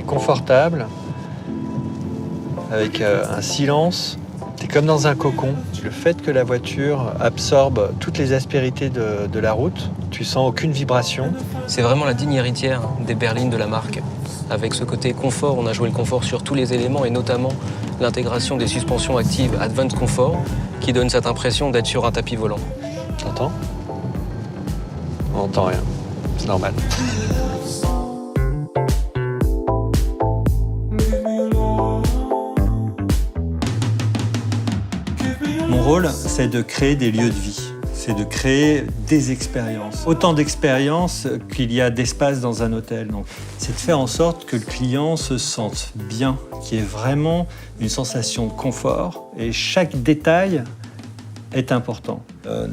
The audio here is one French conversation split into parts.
confortable, avec un silence. T'es comme dans un cocon. Le fait que la voiture absorbe toutes les aspérités de la route, tu sens aucune vibration. C'est vraiment la digne héritière des berlines de la marque. Avec ce côté confort, on a joué le confort sur tous les éléments et notamment l'intégration des suspensions actives Advanced Comfort qui donne cette impression d'être sur un tapis volant. T'entends ? On n'entend rien. C'est normal. Mon rôle, c'est de créer des lieux de vie. C'est de créer des expériences. Autant d'expériences qu'il y a d'espace dans un hôtel. Donc, c'est de faire en sorte que le client se sente bien, qu'il y ait vraiment une sensation de confort. Et chaque détail est important.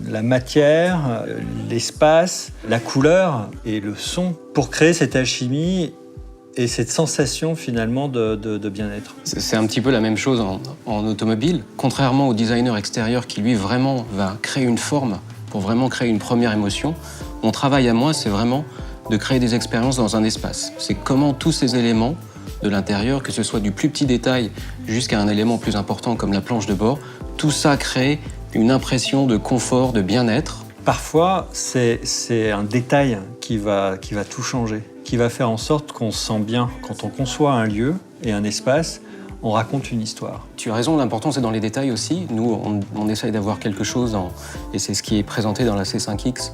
La matière, l'espace, la couleur et le son pour créer cette alchimie et cette sensation finalement de bien-être. C'est un petit peu la même chose en automobile. Contrairement au designer extérieur qui lui vraiment va créer une forme pour vraiment créer une première émotion, mon travail à moi c'est vraiment de créer des expériences dans un espace. C'est comment tous ces éléments de l'intérieur, que ce soit du plus petit détail jusqu'à un élément plus important comme la planche de bord, tout ça crée une impression de confort, de bien-être. Parfois, c'est un détail qui va tout changer, qui va faire en sorte qu'on se sent bien. Quand on conçoit un lieu et un espace, on raconte une histoire. Tu as raison, l'important c'est dans les détails aussi. Nous, on essaye d'avoir quelque chose, et c'est ce qui est présenté dans la C5X,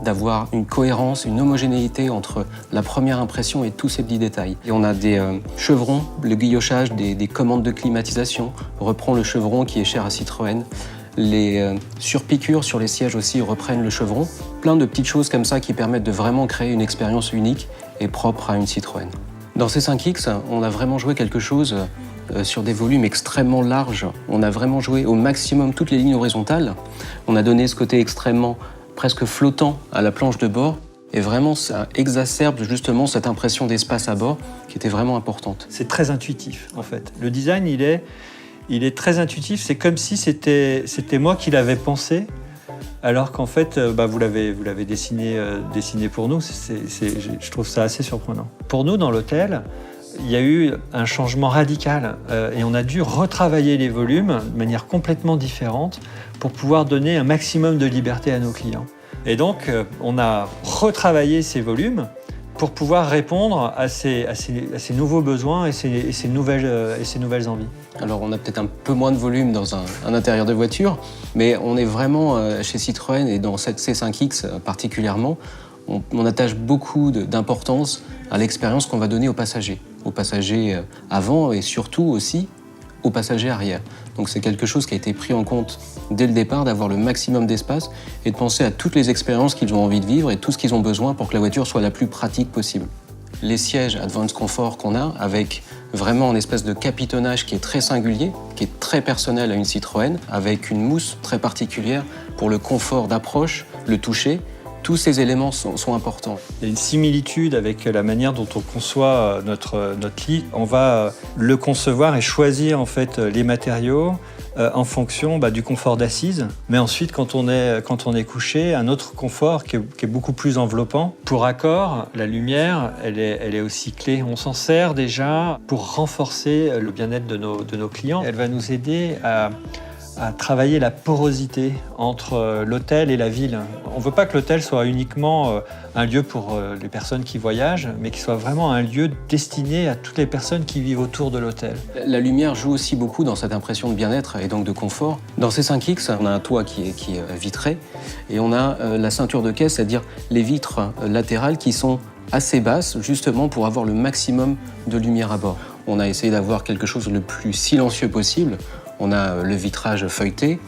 d'avoir une cohérence, une homogénéité entre la première impression et tous ces petits détails. Et on a des chevrons, le guillochage des commandes de climatisation reprend le chevron qui est cher à Citroën. Les surpiqûres sur les sièges aussi reprennent le chevron. Plein de petites choses comme ça qui permettent de vraiment créer une expérience unique et propre à une Citroën. Dans C5X, on a vraiment joué quelque chose sur des volumes extrêmement larges. On a vraiment joué au maximum toutes les lignes horizontales. On a donné ce côté extrêmement presque flottant à la planche de bord. Et vraiment, ça exacerbe justement cette impression d'espace à bord qui était vraiment importante. C'est très intuitif, en fait. Le design, il est très intuitif. C'est comme si c'était moi qui l'avais pensé, alors qu'en fait, vous l'avez dessiné pour nous. Je trouve ça assez surprenant. Pour nous, dans l'hôtel, il y a eu un changement radical et on a dû retravailler les volumes de manière complètement différente pour pouvoir donner un maximum de liberté à nos clients. Et donc, on a retravaillé ces volumes pour pouvoir répondre à ces nouveaux besoins et ces nouvelles envies. Alors, on a peut-être un peu moins de volume dans un intérieur de voiture, mais on est vraiment, chez Citroën et dans cette C5X particulièrement, on attache beaucoup d'importance à l'expérience qu'on va donner aux passagers avant et surtout aussi aux passagers arrière. Donc c'est quelque chose qui a été pris en compte dès le départ, d'avoir le maximum d'espace et de penser à toutes les expériences qu'ils ont envie de vivre et tout ce qu'ils ont besoin pour que la voiture soit la plus pratique possible. Les sièges Advanced Comfort qu'on a, avec vraiment une espèce de capitonnage qui est très singulier, qui est très personnel à une Citroën, avec une mousse très particulière pour le confort d'approche, le toucher. Tous ces éléments sont importants. Il y a une similitude avec la manière dont on conçoit notre lit. On va le concevoir et choisir en fait les matériaux en fonction du confort d'assise. Mais ensuite, quand on est couché, un autre confort qui est beaucoup plus enveloppant. Pour accord, la lumière, elle est aussi clé. On s'en sert déjà pour renforcer le bien-être de nos clients. Elle va nous aider à travailler la porosité entre l'hôtel et la ville. On ne veut pas que l'hôtel soit uniquement un lieu pour les personnes qui voyagent, mais qu'il soit vraiment un lieu destiné à toutes les personnes qui vivent autour de l'hôtel. La lumière joue aussi beaucoup dans cette impression de bien-être et donc de confort. Dans C5X, on a un toit qui est vitré et on a la ceinture de caisse, c'est-à-dire les vitres latérales qui sont assez basses, justement pour avoir le maximum de lumière à bord. On a essayé d'avoir quelque chose le plus silencieux possible. On a le vitrage feuilleté.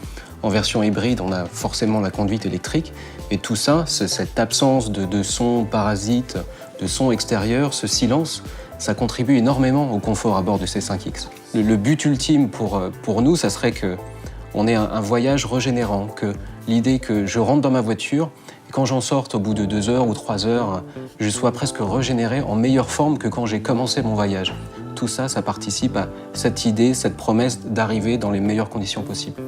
En version hybride, on a forcément la conduite électrique. Et tout ça, cette absence de son parasite, de son extérieur, ce silence, ça contribue énormément au confort à bord de C5X. Le but ultime pour nous, ça serait qu'on ait un voyage régénérant, que l'idée que je rentre dans ma voiture, et quand j'en sorte au bout de 2 heures ou 3 heures, je sois presque régénéré en meilleure forme que quand j'ai commencé mon voyage. Tout ça, ça participe à cette idée, cette promesse d'arriver dans les meilleures conditions possibles.